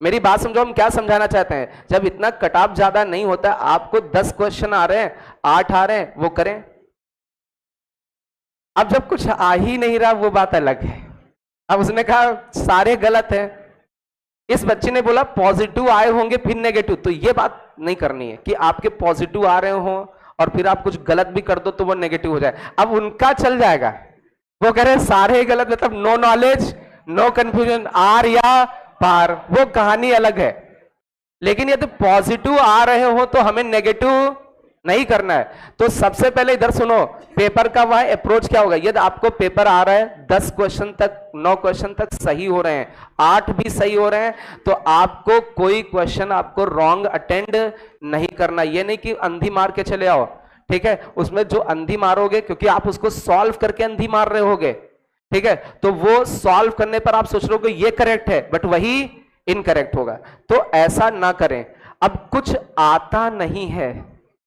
[SPEAKER 1] मेरी बात समझो, हम क्या समझाना चाहते हैं? जब इतना कट ऑफ ज्यादा नहीं होता, आपको 10 क्वेश्चन आ रहे हैं, 8 आ रहे हैं, वो करें। अब जब कुछ आ ही नहीं रहा, वो बात अलग है। अब उसने कहा सारे गलत है, इस बच्चे ने बोला पॉजिटिव आए होंगे फिर नेगेटिव, तो ये बात नहीं करनी है कि आपके पॉजिटिव आ रहे हो और फिर आप कुछ गलत भी कर दो तो वो नेगेटिव हो जाए। अब उनका चल जाएगा, वो कह रहे सारे गलत, मतलब नो नॉलेज नो कंफ्यूजन, आर या पार, वो कहानी अलग है। लेकिन यदि पॉजिटिव आ रहे हो तो हमें नेगेटिव नहीं करना है। तो सबसे पहले इधर सुनो, पेपर का वह अप्रोच क्या होगा? यदि आपको पेपर आ रहा है 10 क्वेश्चन तक, 9 क्वेश्चन तक सही हो रहे हैं, 8 भी सही हो रहे हैं, तो आपको कोई क्वेश्चन आपको रॉन्ग अटेंड नहीं करना। ये नहीं कि अंधी मार के चले आओ, ठीक है? उसमें जो अंधी मारोगे, क्योंकि आप उसको सॉल्व करके अंधी मार रहे होगे, ठीक है? तो वो सॉल्व करने पर आप सोच रहे हो कि ये करेक्ट है, बट वही इनकरेक्ट होगा। तो ऐसा ना करें। अब कुछ आता नहीं है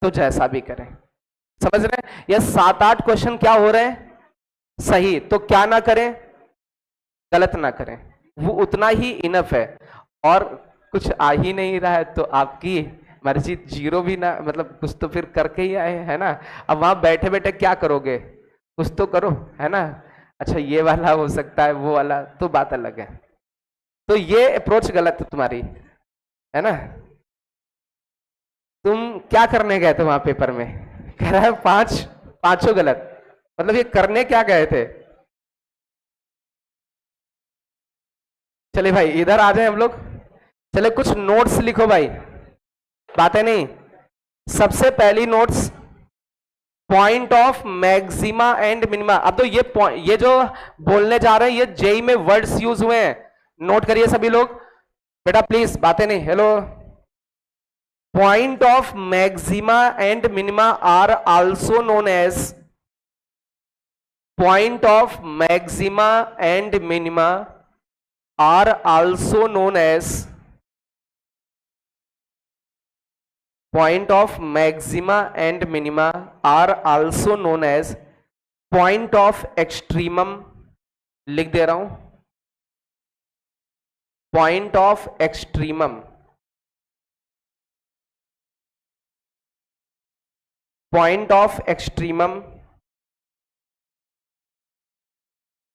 [SPEAKER 1] तो जैसा भी करें, समझ रहे हैं? ये 7-8 क्वेश्चन क्या हो रहे हैं सही, तो क्या ना करें, गलत ना करें, वो उतना ही इनफ है। और कुछ आ ही नहीं रहा है तो आपकी मर्जी, जीरो भी ना, मतलब कुछ तो फिर करके ही आए, है ना? अब वहां बैठे बैठे क्या करोगे, कुछ तो करो, है ना? अच्छा ये वाला हो सकता है, वो वाला, तो बात अलग है। तो ये अप्रोच गलत है तुम्हारी, है ना? तुम क्या करने गए थे वहां पेपर में? कह रहा है 5 गलत, मतलब ये करने क्या गए थे? चले भाई इधर आ जाए हम लोग, चले कुछ नोट्स लिखो भाई, बातें नहीं। सबसे पहली notes, point of maxima and minima. अब तो ये जो बोलने जा रहे हैं, ये जेई में वर्ड्स यूज हुए हैं, नोट करिए सभी लोग बेटा प्लीज, बातें नहीं। Hello, point of maxima and minima are also known as, point of maxima and minima are also known as, point of maxima and minima are also known as point of extremum। लिख दे रहा हूं, point of extremum, point of extremum,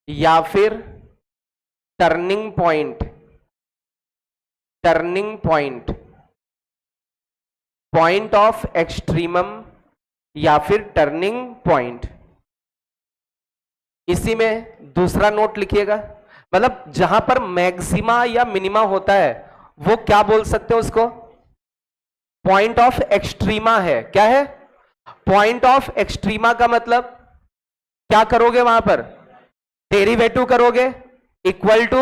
[SPEAKER 1] या फिर turning point, turning point, point of extremum या फिर turning point. इसी में दूसरा नोट लिखिएगा, मतलब जहां पर मैक्सिमा या मिनिमा होता है वो क्या बोल सकते हो उसको? पॉइंट ऑफ एक्सट्रीमा है। क्या है? पॉइंट ऑफ एक्सट्रीमा का मतलब क्या करोगे वहां पर? डेरिवेटिव करोगे इक्वल टू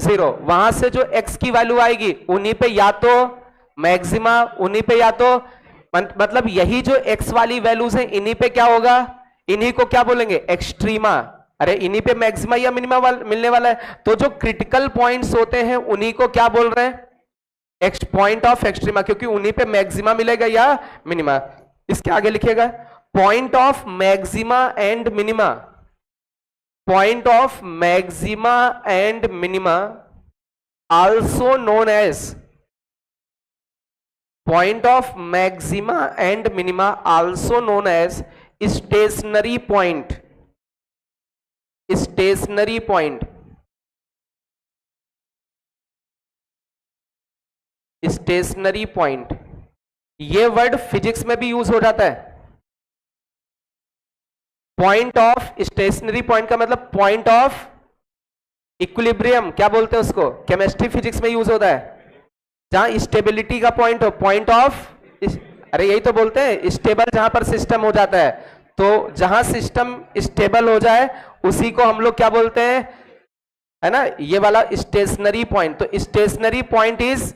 [SPEAKER 1] 0, वहां से जो x की वैल्यू आएगी उन्हीं पे या तो मैक्सिमा, उन्हीं पे या तो मतलब यही जो x वाली वैल्यूज हैं इन्हीं पे क्या होगा, इन्हीं को क्या बोलेंगे? एक्सट्रीमा। अरे इन्हीं पे मैक्सिमा या मिनिमा मिलने वाला है, तो जो क्रिटिकल पॉइंट्स होते हैं उन्हीं को क्या बोल रहे हैं? पॉइंट ऑफ एक्सट्रीमा, क्योंकि उन्हीं पे मैक्सिमा मिलेगा या मिनिमा। इसके आगे लिखिएगा point of maxima and minima, point of maxima and minima also known as, point of maxima and minima also known as stationary point, stationary point, stationary point. ये word physics में भी use हो जाता है। Point of stationary point का मतलब point of equilibrium, क्या बोलते हैं उसको, केमिस्ट्री फिजिक्स में यूज होता है। जहां स्टेबिलिटी का पॉइंट हो, पॉइंट ऑफ, अरे यही तो बोलते हैं स्टेबल, जहां पर सिस्टम हो जाता है। तो जहां सिस्टम स्टेबल हो जाए उसी को हम लोग क्या बोलते हैं, है ना, ये वाला स्टेशनरी पॉइंट। तो stationary point is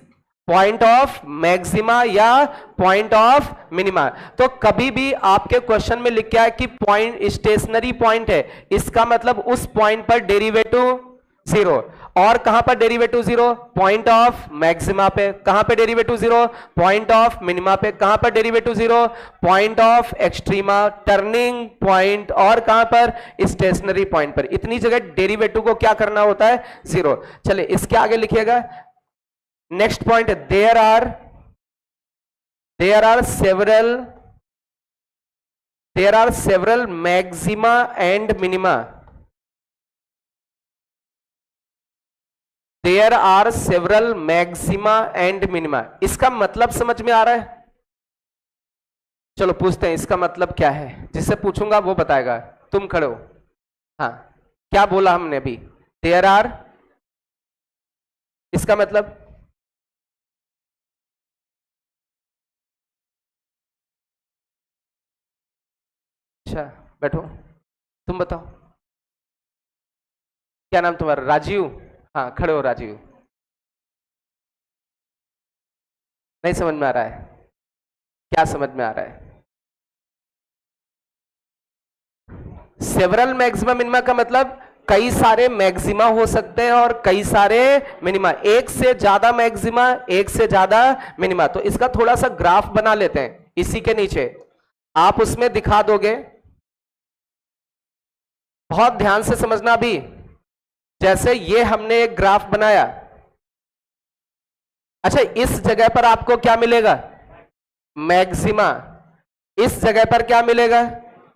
[SPEAKER 1] point of maxima या पॉइंट ऑफ मिनिमा। तो कभी भी आपके क्वेश्चन में लिखा है कि पॉइंट स्टेशनरी पॉइंट है, इसका मतलब उस पॉइंट पर डेरिवेटिव जीरो। और कहां पर derivative zero, point of maxima पे। कहां पे derivative zero, point of minima पे। कहां पर derivative zero, point of extrema, turning point, और कहां पर, स्टेशनरी पॉइंट पर। इतनी जगह डेरिवेटिव को क्या करना होता है, जीरो। चलिए इसके आगे लिखिएगा next point, there are several maxima and minima, there are several maxima and minima. इसका मतलब समझ में आ रहा है? चलो पूछते हैं इसका मतलब क्या है, जिससे पूछूंगा वो बताएगा। तुम खड़े हो, हाँ क्या बोला हमने अभी, देयर आर, इसका मतलब, अच्छा बैठो, तुम बताओ क्या नाम तुम्हारा, राजीव, हाँ खड़े हो राजीव। नहीं समझ में आ रहा है, क्या समझ में आ रहा है? सेवरल मैक्सिमा मिनिमा का मतलब कई सारे मैक्सिमा हो सकते हैं और कई सारे मिनिमा, एक से ज्यादा मैक्सिमा, एक से ज्यादा मिनिमा। तो इसका थोड़ा सा ग्राफ बना लेते हैं, इसी के नीचे आप उसमें दिखा दोगे, बहुत ध्यान से समझना। भी जैसे ये हमने एक ग्राफ बनाया, अच्छा इस जगह पर आपको क्या मिलेगा, मैक्सिमा, इस जगह पर क्या मिलेगा,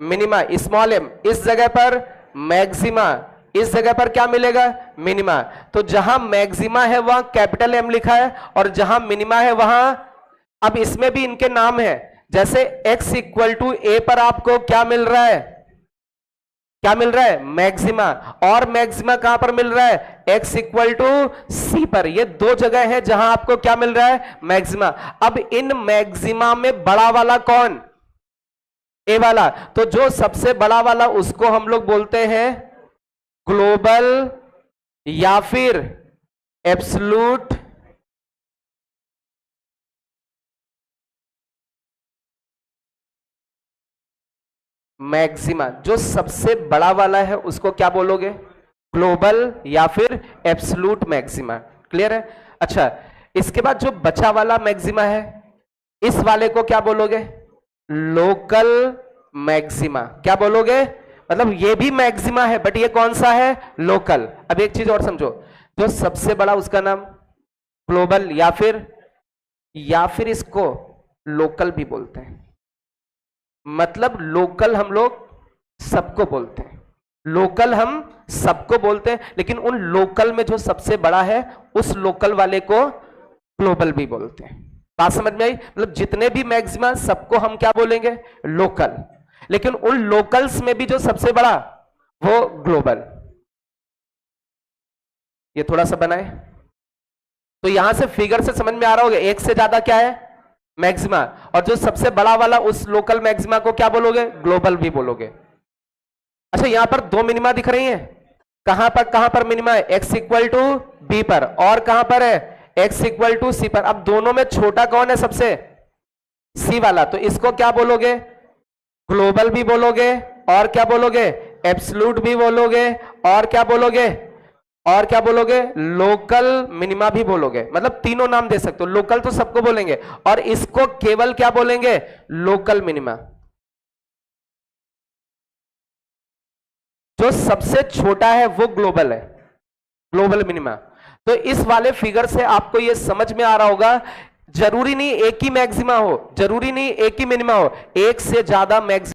[SPEAKER 1] मिनिमा, स्मॉल एम, इस जगह पर मैक्सिमा, इस जगह पर क्या मिलेगा, मिनिमा। तो जहां मैक्सिमा है वहां कैपिटल एम लिखा है, और जहां मिनिमा है वहां, अब इसमें भी इनके नाम है। जैसे x इक्वल टू ए पर आपको क्या मिल रहा है, क्या मिल रहा है, मैक्सिमा, और मैक्सिमा कहां पर मिल रहा है, x इक्वल टू सी पर। ये दो जगह है जहां आपको क्या मिल रहा है, मैक्सिमा। अब इन मैक्सिमा में बड़ा वाला कौन, ए वाला। तो जो सबसे बड़ा वाला उसको हम लोग बोलते हैं ग्लोबल या फिर एब्सोल्यूट मैक्सिमा। जो सबसे बड़ा वाला है उसको क्या बोलोगे, ग्लोबल या फिर एब्सोल्यूट मैक्सिमा। क्लियर है? अच्छा इसके बाद जो बचा वाला मैक्सिमा है, इस वाले को क्या बोलोगे, लोकल मैक्सिमा। क्या बोलोगे, मतलब ये भी मैक्सिमा है बट ये कौन सा है, लोकल। अब एक चीज और समझो, जो सबसे बड़ा उसका नाम ग्लोबल या फिर इसको लोकल भी बोलते हैं। मतलब लोकल हम लोग सबको बोलते हैं, लोकल हम सबको बोलते हैं, लेकिन उन लोकल में जो सबसे बड़ा है उस लोकल वाले को ग्लोबल भी बोलते हैं। बात समझ में आई? मतलब जितने भी मैक्सिमा सबको हम क्या बोलेंगे, लोकल, लेकिन उन लोकल्स में भी जो सबसे बड़ा वो ग्लोबल। ये थोड़ा सा बनाए तो यहां से फिगर से समझ में आ रहा होगा, एक से ज्यादा क्या है, मैक्सिमा, और जो सबसे बड़ा वाला उस लोकल मैक्सिमा को क्या बोलोगे, ग्लोबल भी बोलोगे। अच्छा यहां पर दो मिनिमा दिख रही हैं, कहां पर मिनिमा है, x इक्वल टू बी पर, और कहां पर है, x इक्वल टू सी पर। अब दोनों में छोटा कौन है सबसे, सी वाला। तो इसको क्या बोलोगे, ग्लोबल भी बोलोगे, और क्या बोलोगे, एब्सोल्यूट भी बोलोगे, और क्या बोलोगे, और क्या बोलोगे, लोकल मिनिमा भी बोलोगे, मतलब तीनों नाम दे सकते हो। लोकल तो सबको बोलेंगे और इसको केवल क्या बोलेंगे, लोकल मिनिमा। जो सबसे छोटा है वो ग्लोबल है, ग्लोबल मिनिमा। तो इस वाले फिगर से आपको ये समझ में आ रहा होगा, जरूरी नहीं एक ही मैक्सिमा हो, जरूरी नहीं एक ही मिनिमा हो, एक से ज्यादा मैक्सिमा